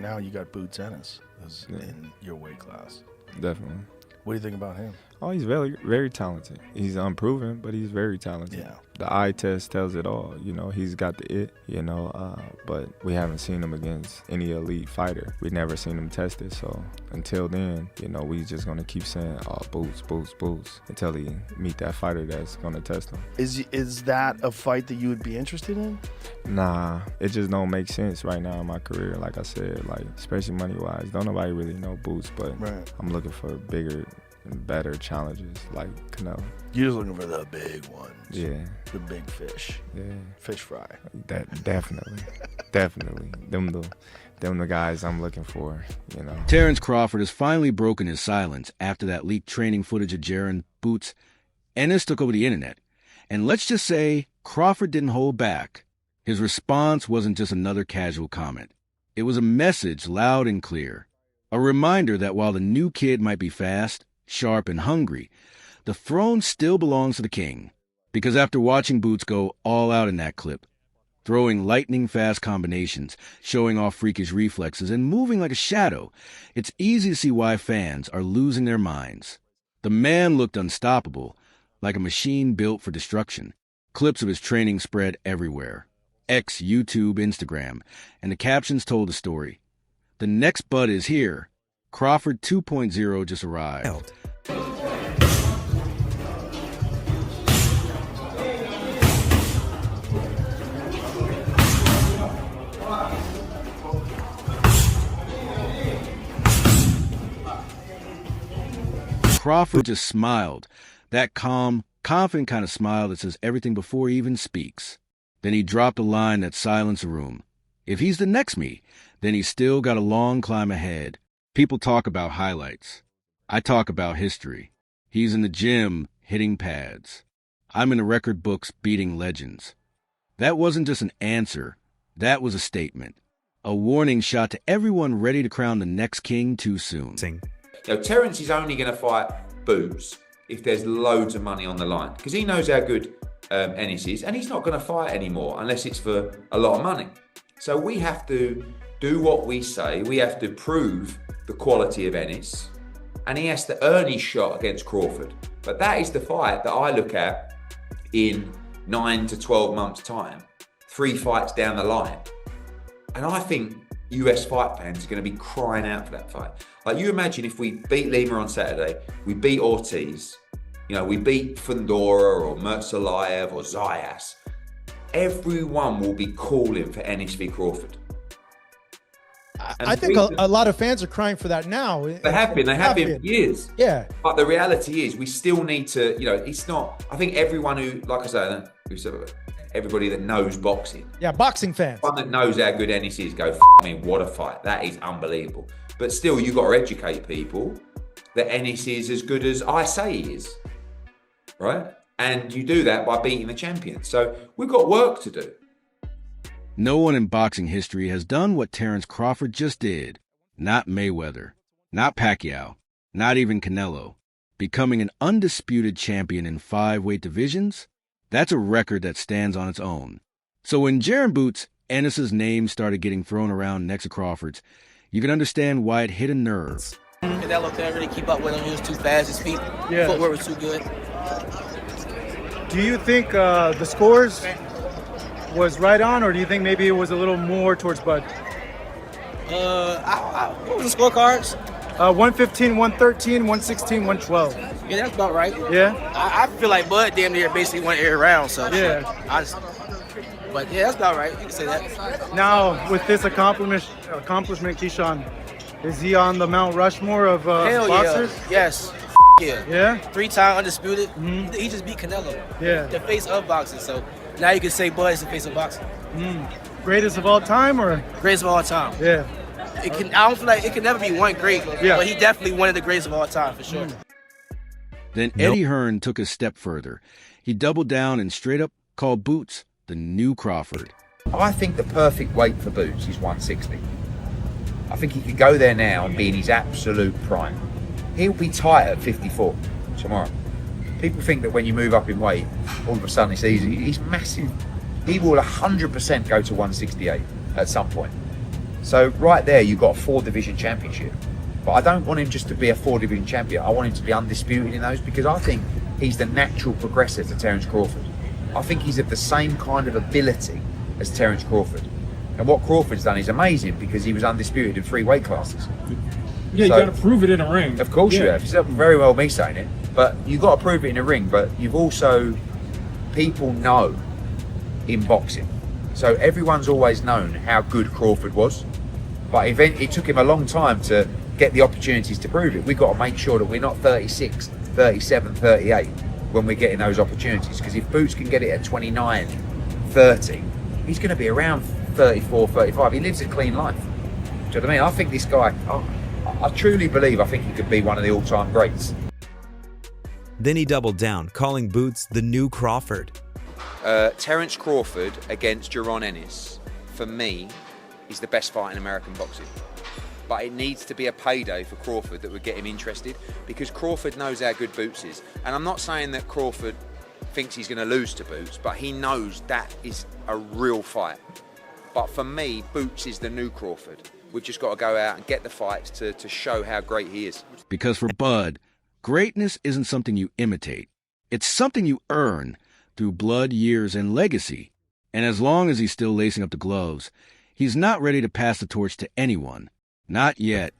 now you got Boots Ennis in your weight class. Definitely. What do you think about him? Oh, he's very, very talented. He's unproven, but he's very talented. Yeah. The eye test tells it all. You know, he's got the it, you know, but we haven't seen him against any elite fighter. We've never seen him tested. So until then, you know, we just going to keep saying, oh, Boots, Boots, Boots, until he meet that fighter that's going to test him. Is that a fight that you would be interested in? Nah, it just don't make sense right now in my career. Like I said, like, especially money-wise, don't nobody really know Boots, but Right. I'm looking for bigger and better challenges like Canelo. You're just looking for the big ones. Yeah. The big fish. Yeah. Fish fry. That definitely. Definitely. Them the guys I'm looking for, you know. Terence Crawford has finally broken his silence after that leaked training footage of Jaron Boots. Ennis took over the internet. And let's just say Crawford didn't hold back. His response wasn't just another casual comment. It was a message loud and clear. A reminder that while the new kid might be fast, sharp, and hungry, the throne still belongs to the king. Because after watching Boots go all out in that clip, throwing lightning-fast combinations, showing off freakish reflexes, and moving like a shadow, it's easy to see why fans are losing their minds. The man looked unstoppable, like a machine built for destruction. Clips of his training spread everywhere. X, YouTube, Instagram, and the captions told the story. The next bud is here. Crawford 2.0 just arrived. Crawford just smiled. That calm, confident kind of smile that says everything before he even speaks. Then he dropped a line that silenced the room. If he's the next me, then he's still got a long climb ahead. People talk about highlights. I talk about history. He's in the gym hitting pads. I'm in the record books beating legends. That wasn't just an answer. That was a statement. A warning shot to everyone ready to crown the next king too soon. You know, Terence is only going to fight Boots if there's loads of money on the line, because he knows how good Ennis is, and he's not going to fight anymore unless it's for a lot of money. So we have to do what we say. We have to prove the quality of Ennis, and he has to earn his shot against Crawford. But that is the fight that I look at in 9 to 12 months' time, 3 fights down the line. And I think US fight fans are going to be crying out for that fight. Like, you imagine if we beat Lima on Saturday, we beat Ortiz, you know, we beat Fundora or Mertzalayev or Zayas. Everyone will be calling for Ennis v Crawford. I think a lot of fans are crying for that now. They have been for years. Yeah. But the reality is we still need to, you know, it's not, I think everyone who, like I say, everybody that knows boxing. Yeah, boxing fans. One that knows how good Ennis is go, me, what a fight. That is unbelievable. But still, you've got to educate people that Ennis is as good as I say he is, right? And you do that by beating the champion. So we've got work to do. No one in boxing history has done what Terence Crawford just did. Not Mayweather, not Pacquiao, not even Canelo. Becoming an undisputed champion in 5 weight divisions? That's a record that stands on its own. So when Jaron Boots, Ennis's name started getting thrown around next to Crawford's, you can understand why it hit a nerve. Canelo couldn't really keep up with him. He was too fast. His feet, footwork was too good. Do you think the scores was right on, or do you think maybe it was a little more towards Bud? What was the scorecards? 115, 113, 116, 112. Yeah, that's about right. Yeah? I feel like Bud damn near basically won every round. So yeah. But yeah, that's about right. You can say that. Now, with this accomplishment, Keyshawn, is he on the Mount Rushmore of boxers? Yeah. Yes. Yeah. Yeah? 3-time undisputed. Mm-hmm. He just beat Canelo. Yeah. The face of boxing. So now you can say Bud is the face of boxing. Greatest of all time, or? Greatest of all time. Yeah. I don't feel like it can never be one great, but he definitely one of the greatest of all time, for sure. Then Eddie Hearn took a step further. He doubled down and straight up called Boots the new Crawford. I think the perfect weight for Boots is 160. I think he could go there now and be in his absolute prime. He'll be tight at 54 tomorrow. People think that when you move up in weight, all of a sudden it's easy. He's massive. He will 100% go to 168 at some point. So right there, you've got a 4-division championship. But I don't want him just to be a 4-division champion. I want him to be undisputed in those, because I think he's the natural progressor to Terence Crawford. I think he's of the same kind of ability as Terence Crawford. And what Crawford's done is amazing, because he was undisputed in 3 weight classes. Yeah, so, you got to prove it in a ring. Of course you have. It's very well me saying it. But you've got to prove it in a ring. But you've also, people know in boxing. So everyone's always known how good Crawford was. But it took him a long time to get the opportunities to prove it. We've got to make sure that we're not 36, 37, 38 when we're getting those opportunities. Because if Boots can get it at 29, 30, he's going to be around 34, 35. He lives a clean life. Do you know what I mean? I think this guy, I truly believe, I think he could be one of the all-time greats. Then he doubled down, calling Boots the new Crawford. Terence Crawford against Jaron Ennis, for me, is the best fight in American boxing. But it needs to be a payday for Crawford that would get him interested, because Crawford knows how good Boots is. And I'm not saying that Crawford thinks he's going to lose to Boots, but he knows that is a real fight. But for me, Boots is the new Crawford. We've just got to go out and get the fights to show how great he is. Because for Bud, greatness isn't something you imitate. It's something you earn through blood, years, and legacy. And as long as he's still lacing up the gloves, he's not ready to pass the torch to anyone. Not yet.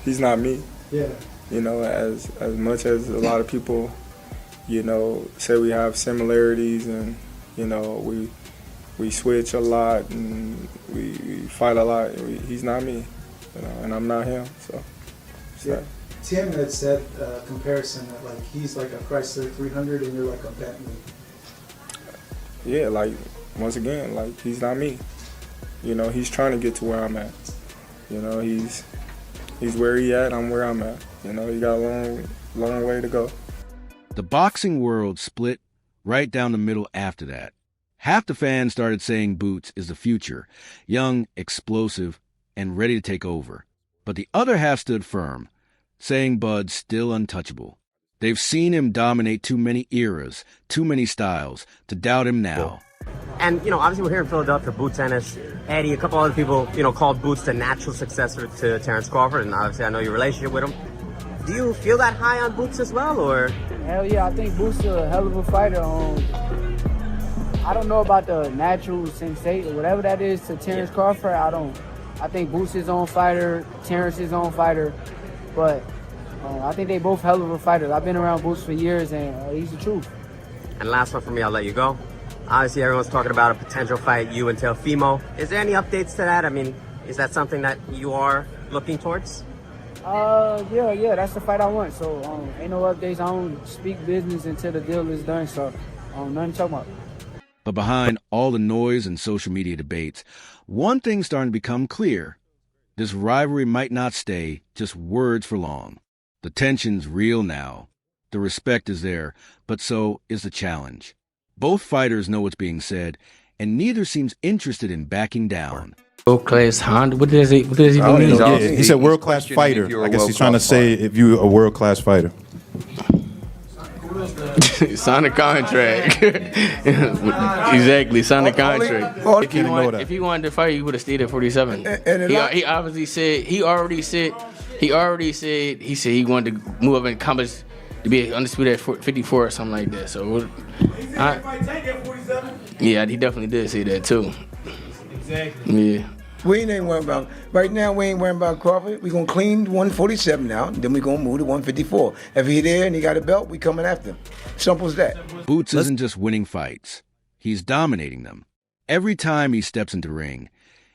He's not me. Yeah. You know, as much as a lot of people, you know, say we have similarities and, you know, we switch a lot and we fight a lot. He's not me, you know, and I'm not him. So, yeah. Tim had said comparison that like he's like a Chrysler 300 and you're like a Bentley. Yeah, like once again, like he's not me. You know, he's trying to get to where I'm at. You know, he's where he at. I'm where I'm at. You know, he got a long way to go. The boxing world split right down the middle after that. Half the fans started saying Boots is the future, young, explosive, and ready to take over. But the other half stood firm, saying Bud's still untouchable. They've seen him dominate too many eras, too many styles, to doubt him now. And, you know, obviously we're here in Philadelphia, Boots Ennis, Eddie, a couple other people, you know, called Boots the natural successor to Terence Crawford, and obviously I know your relationship with him. Do you feel that high on Boots as well, or? Hell yeah, I think Boots is a hell of a fighter. I don't know about the natural sensation, whatever that is to Terence Crawford, I think Boots is his own fighter, Terence is his own fighter, but I think they both hell of a fighters. I've been around Boots for years, and he's the truth. And last one for me, I'll let you go. Obviously, everyone's talking about a potential fight, you and Teofimo. Is there any updates to that? I mean, is that something that you are looking towards? Yeah, that's the fight I want. So, ain't no updates. I don't speak business until the deal is done, so nothing to talk about. But behind all the noise and social media debates, one thing's starting to become clear. This rivalry might not stay just words for long. The tension's real now. The respect is there, but so is the challenge. Both fighters know what's being said, and neither seems interested in backing down. World-class Honda? What does he mean? He said world-class fighter. I guess he's trying to say if you're a world-class fighter. Sign a contract. Exactly, sign a contract. If he wanted to fight, he would have stayed at 47. He obviously said he said he wanted to move up in competition to be undisputed at 54 or something like that. So, yeah, he definitely did say that too. Exactly. Yeah. We ain't worrying about, right now we ain't worrying about Crawford. We gonna clean 147 now, then we gonna move to 154. If he there and he got a belt, we coming after him. Simple as that. Boots isn't just winning fights. He's dominating them. Every time he steps into the ring,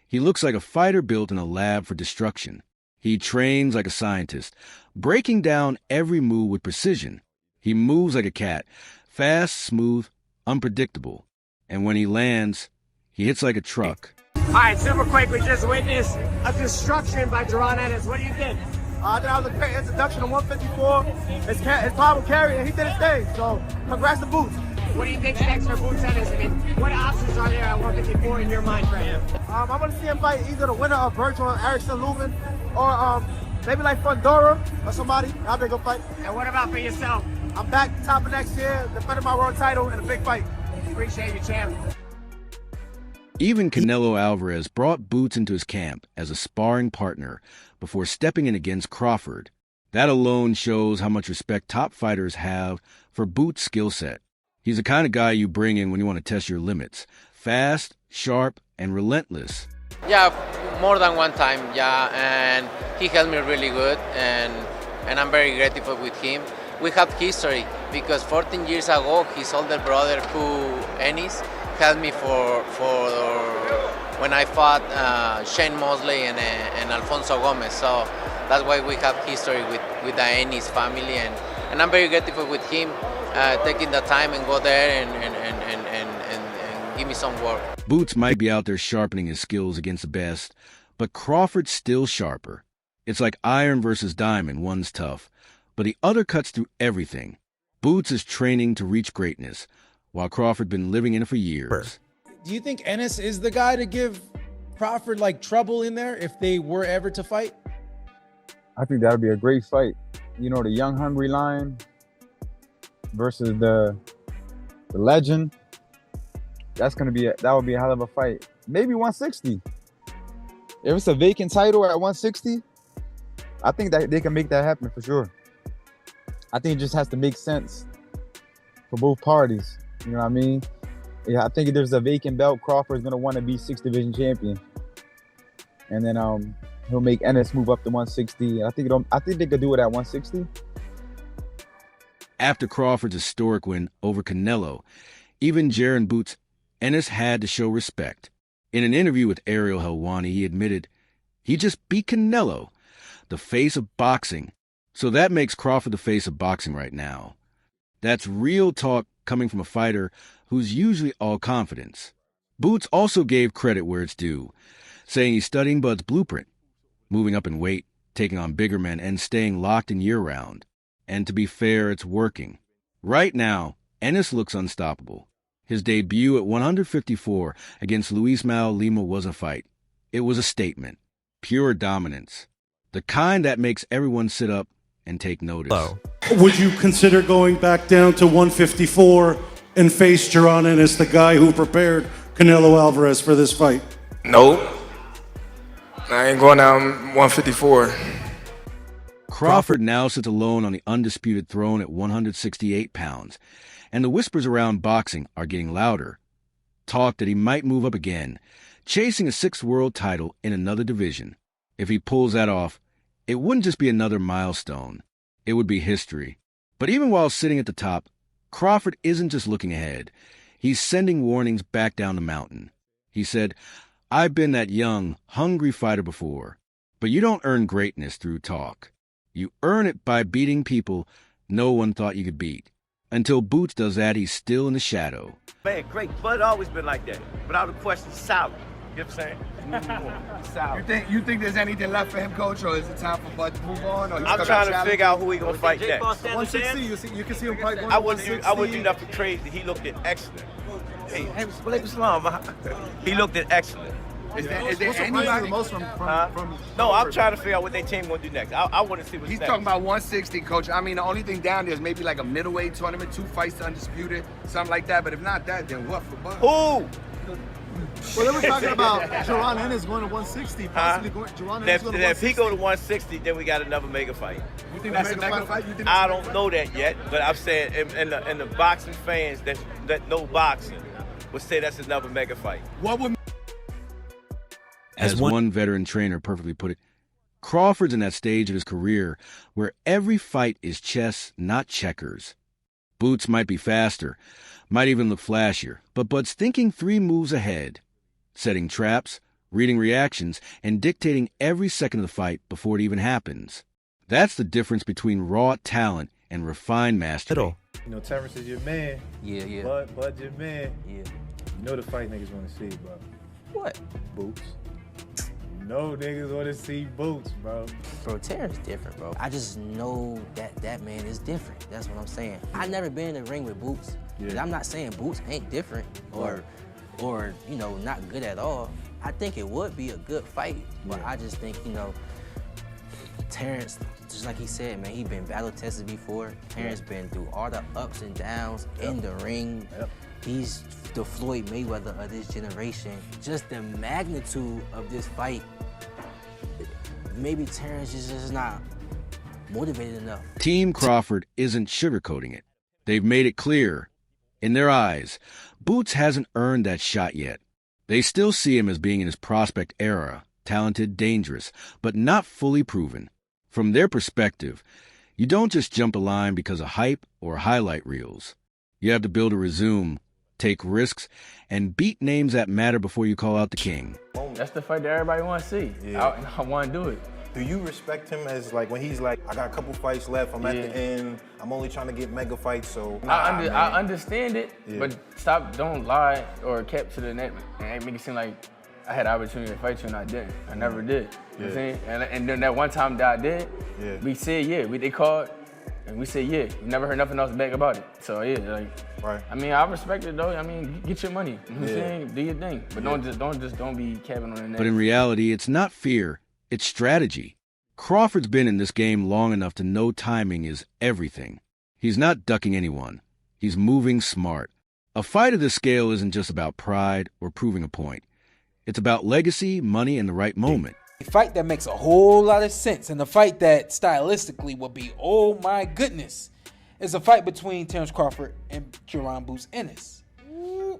he looks like a fighter built in a lab for destruction. He trains like a scientist, breaking down every move with precision. He moves like a cat, fast, smooth, unpredictable. And when he lands, he hits like a truck. All right, super quick, we just witnessed a destruction by Jaron Ennis. What do you think? I thought that was a great introduction to 154. His power carry, and he did his thing. So, congrats to Boots. What do you think's next for Boots Ennis? I mean, what options are there at 154 in your mind for him? I want to see him fight either the winner of Virgil and Erickson Lubin, or maybe like Fundora or somebody. I'll be a good fight. And what about for yourself? I'm back top of next year, defending my world title in a big fight. Appreciate you, champ. Even Canelo Alvarez brought Boots into his camp as a sparring partner before stepping in against Crawford. That alone shows how much respect top fighters have for Boots' skill set. He's the kind of guy you bring in when you want to test your limits. Fast, sharp, and relentless. Yeah, more than one time, yeah, and he helped me really good, and I'm very grateful with him. We have history because 14 years ago, his older brother, Ennis, helped me for when I fought Shane Mosley and Alfonso Gomez. So that's why we have history with the Ennis family, and I'm very grateful with him taking the time and go there and give me some work. Boots might be out there sharpening his skills against the best, but Crawford's still sharper. It's like iron versus diamond, one's tough, but the other cuts through everything. Boots is training to reach greatness, while Crawford been living in it for years. Do you think Ennis is the guy to give Crawford like trouble in there if they were ever to fight? I think that would be a great fight. You know, the young hungry lion versus the legend. That would be a hell of a fight. Maybe 160. If it's a vacant title at 160, I think that they can make that happen for sure. I think it just has to make sense for both parties. You know what I mean? Yeah, I think if there's a vacant belt, Crawford's gonna want to be 6th division champion, and then he'll make Ennis move up to 160. I think they could do it at 160. After Crawford's historic win over Canelo, even Jaron Boots, Ennis had to show respect. In an interview with Ariel Helwani, he admitted he just beat Canelo, the face of boxing. So that makes Crawford the face of boxing right now. That's real talk coming from a fighter who's usually all confidence. Boots also gave credit where it's due, saying he's studying Bud's blueprint, moving up in weight, taking on bigger men, and staying locked in year-round. And to be fair, it's working. Right now, Ennis looks unstoppable. His debut at 154 against Luis Mal Lima was a fight. It was a statement. Pure dominance. The kind that makes everyone sit up and take notice. Would you consider going back down to 154 and face Jaron Ennis, the guy who prepared Canelo Alvarez for this fight? Nope. I ain't going down 154. Crawford now sits alone on the undisputed throne at 168 pounds, and the whispers around boxing are getting louder. Talk that he might move up again, chasing a 6th world title in another division. If he pulls that off, it wouldn't just be another milestone. It would be history. But even while sitting at the top, Crawford isn't just looking ahead. He's sending warnings back down the mountain. He said, "I've been that young, hungry fighter before, but you don't earn greatness through talk. You earn it by beating people no one thought you could beat. Until Boots does that, he's still in the shadow." Man, great. Bud always been like that. Without a question, solid. You know what I'm saying? Solid. You think there's anything left for him, Coach, or is it time for Bud to move on? Or I'm trying to figure out who he gonna fight next. 160, you can see him fight going I wouldn't do nothing crazy. He looked at excellent. Hey, he looked at excellent. Is there anybody most from No, I'm trying to figure out what their team gonna do next. I want to see what's He's next. talking about 160, Coach. I mean, the only thing down there is maybe like a middleweight tournament, 2 fights to undisputed, something like that. But if not that, then what for Bud? Who? Well, they were talking about Jaron Ennis going to 160, possibly going Jaron Ennis going to 160. If he go to 160, then we got another mega fight. You think that's a mega fight? I don't know that yet, but I'm saying, and the boxing fans that know boxing would say that's another mega fight. What would? As one veteran trainer perfectly put it, Crawford's in that stage of his career where every fight is chess, not checkers. Boots might be faster, might even look flashier, but Bud's thinking 3 moves ahead, setting traps, reading reactions, and dictating every second of the fight before it even happens. That's the difference between raw talent and refined mastery. You know, Terence is your man. Yeah. Bud your man. Yeah. You know the fight niggas want to see, bro. What? Boots. No niggas want to see Boots, bro. Bro, Terence different, bro. I just know that man is different. That's what I'm saying. I never been in the ring with Boots. Yeah. I'm not saying Boots ain't different or you know, not good at all. I think it would be a good fight, but I just think, you know, Terence, just like he said, man, he been battle tested before. Terence been through all the ups and downs in the ring. he's the Floyd Mayweather of this generation. Just the magnitude of this fight, maybe Terence is just not motivated enough. Team Crawford isn't sugarcoating it. They've made it clear. In their eyes, Boots hasn't earned that shot yet. They still see him as being in his prospect era, talented, dangerous, but not fully proven. From their perspective, you don't just jump a line because of hype or highlight reels. You have to build a resume, take risks, and beat names that matter before you call out the king. That's the fight that everybody wants to see. Yeah. I want to do it. Do you respect him as like when he's like, I got a couple fights left, I'm at the end, I'm only trying to get mega fights, so I understand it, but don't lie or cap to the net and make it seem like I had the opportunity to fight you and I didn't. I never did. You know what I'm saying? And then that one time that I did, we said they called and we said you never heard nothing else back about it. So right. I mean, I respect it though. I mean, get your money. You know what I'm saying? Do your thing. But don't be capping on the net. But in reality, it's not fear. It's strategy. Crawford's been in this game long enough to know timing is everything. He's not ducking anyone. He's moving smart. A fight of this scale isn't just about pride or proving a point. It's about legacy, money, and the right moment. A fight that makes a whole lot of sense, and a fight that stylistically will be, oh my goodness, is a fight between Terence Crawford and Jaron Boots Ennis.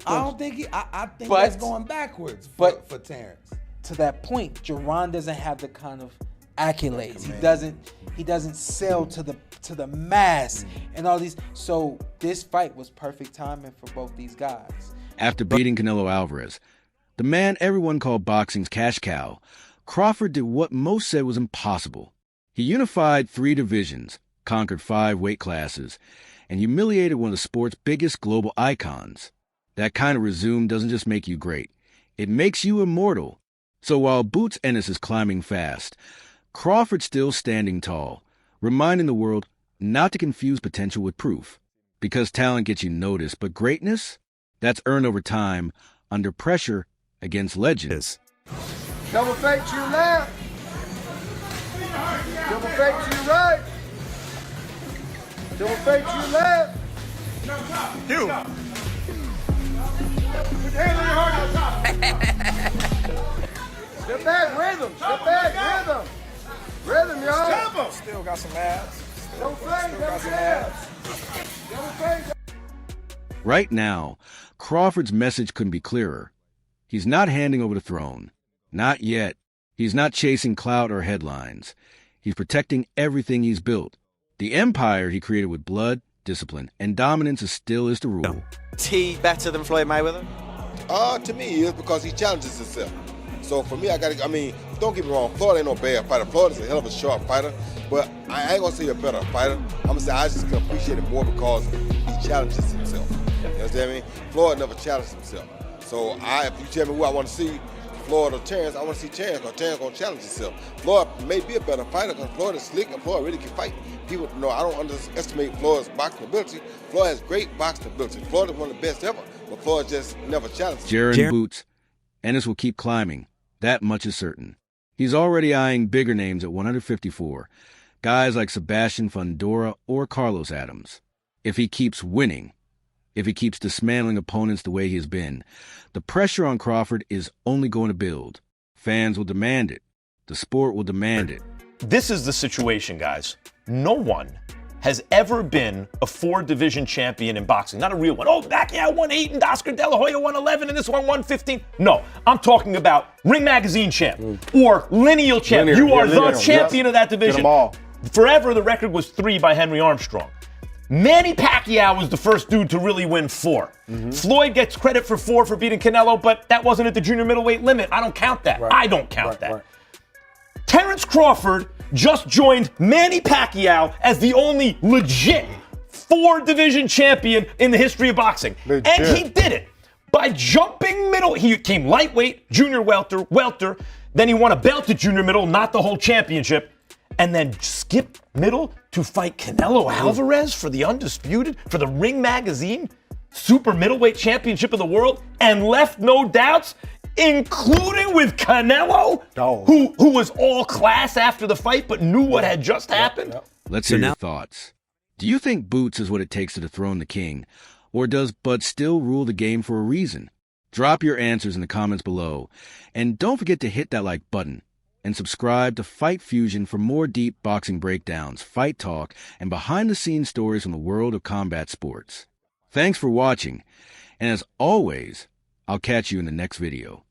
I don't think I think that's going backwards for Terence. To that point, Jaron doesn't have the kind of accolades. He doesn't sell to the mass and all these. So this fight was perfect timing for both these guys. After beating Canelo Alvarez, the man everyone called boxing's cash cow, Crawford did what most said was impossible. He unified 3 divisions, conquered 5 weight classes, and humiliated one of the sport's biggest global icons. That kind of resume doesn't just make you great. It makes you immortal. So while Boots Ennis is climbing fast, Crawford's still standing tall, reminding the world not to confuse potential with proof. Because talent gets you noticed, but greatness, that's earned over time, under pressure, against legends. Double fake to your left. Double fake to your right. Double fake to your left. You. Put your hand on your heart. Step back, rhythm. Step back, rhythm. Rhythm, y'all. Still got some abs. Double fake, double abs. Double fake. Right now, Crawford's message couldn't be clearer. He's not handing over the throne. Not yet. He's not chasing clout or headlines. He's protecting everything he's built. The empire he created with blood, discipline, and dominance is still the rule. Is he better than Floyd Mayweather? To me, he is because he challenges himself. So for me, don't get me wrong, Floyd ain't no bad fighter. Floyd is a hell of a sharp fighter, but I ain't gonna say a better fighter. I'm gonna say I just can appreciate it more because he challenges himself. You understand me? Floyd never challenged himself. So if you tell me who I want to see, Floyd or Terence, I want to see Terence because Terence gonna challenge himself. Floyd may be a better fighter because Floyd is slick and Floyd really can fight. People know I don't underestimate Floyd's boxing ability. Floyd has great boxing ability. Floyd is one of the best ever, but Floyd just never challenged. Jaron Boots, Ennis will keep climbing. That much is certain. He's already eyeing bigger names at 154, guys like Sebastian Fundora or Carlos Adams. If he keeps winning, if he keeps dismantling opponents the way he has been, the pressure on Crawford is only going to build. Fans will demand it. The sport will demand it. This is the situation, guys. No one has ever been a 4-division champion in boxing. Not a real one. Oh, Pacquiao won 8 and Oscar De La Hoya won 11 and this one won 15. No, I'm talking about Ring Magazine champ or lineal champ. You are the champion of that division. Get them all. Forever, the record was 3 by Henry Armstrong. Manny Pacquiao was the first dude to really win 4. Floyd gets credit for 4 for beating Canelo, but that wasn't at the junior middleweight limit. I don't count that. I don't count that. Terence Crawford just joined Manny Pacquiao as the only legit 4-division champion in the history of boxing. And he did it by jumping middle. He came lightweight, junior welter, then he won a belt at junior middle, not the whole championship, and then skipped middle to fight Canelo Alvarez for the undisputed, for the Ring Magazine super middleweight championship of the world, and left no doubts, including with Canelo, who was all class after the fight but knew what had just happened. Let's hear your thoughts. Do you think Boots is what it takes to dethrone the king? Or does Bud still rule the game for a reason? Drop your answers in the comments below. And don't forget to hit that like button and subscribe to Fight Fusion for more deep boxing breakdowns, fight talk, and behind-the-scenes stories from the world of combat sports. Thanks for watching, and as always, I'll catch you in the next video.